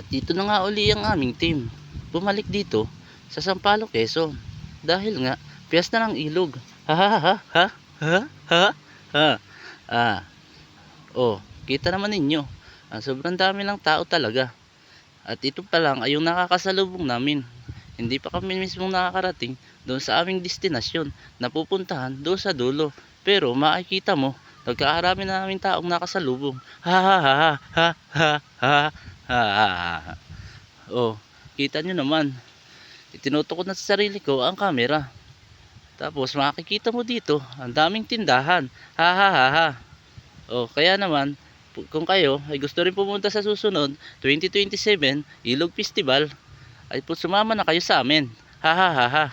At dito na nga uli ang aming team. Bumalik dito sa Sampaloc, Quezon. Dahil nga, piyesta ng ilog. Ha ha ha ha ha ha ha. Ah, oh, kita naman ninyo. Sobrang dami ng tao talaga. At ito pa lang ay yung nakakasalubong namin. Hindi pa kami mismong nakakarating doon sa aming destinasyon na pupuntahan doon sa dulo. Pero makikita mo, nagkakarami na namin taong nakasalubong. Ha ha ha ha ha ha ha ha. Oh, kita nyo naman. Itinutok ko na sa sarili ko ang camera. Tapos makikita mo dito, ang daming tindahan. Ha ha ha ha. Oh, kaya naman, kung kayo ay gusto rin pumunta sa susunod 2027 Ilog Festival, ay po sumama na kayo sa amin. Ha ha ha ha.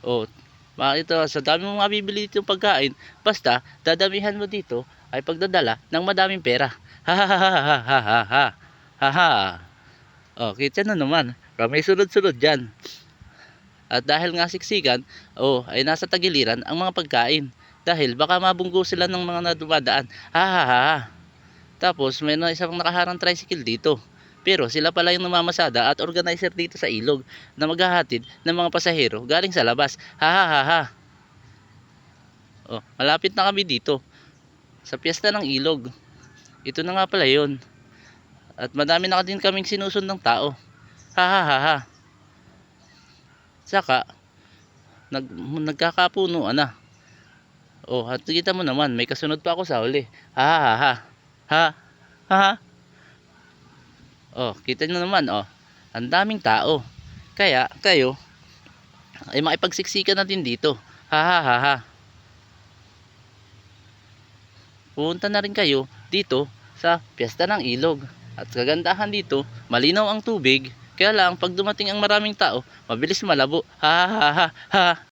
Oh, makita sa dami mong mabibili dito pagkain, basta dadamihan mo dito ay pagdadala ng madaming pera. Ha ha ha ha ha ha ha. Ha ha. Oh, kita na naman. May sunod-sunod diyan. At dahil nga siksikan, oh, ay nasa tagiliran ang mga pagkain. Dahil baka mabunggo sila ng mga nadumadaan. Ha ha ha ha. Tapos may isang nakaharang tricycle dito. Pero sila pala yung namamasada at organizer dito sa ilog na maghahatid ng mga pasahero galing sa labas. Ha ha ha ha. Oh, malapit na kami dito sa piyesta ng ilog. Ito na nga pala yun. At madami na din kaming sinusundang tao. Ha ha ha ha. Saka nagkakapunuan na. Oh, at kita mo naman, may kasunod pa ako sa huli. Ha ha ha. Ha ha ha. Oh, kita nyo naman, oh. Ang daming tao. Kaya kayo ay makipagsiksikan na din dito. Ha ha ha ha. Pumunta na rin kayo dito sa piyesta ng ilog. At kagandahan dito, malinaw ang tubig. Kaya lang pag dumating ang maraming tao, mabilis malabo. Ha ha ha ha.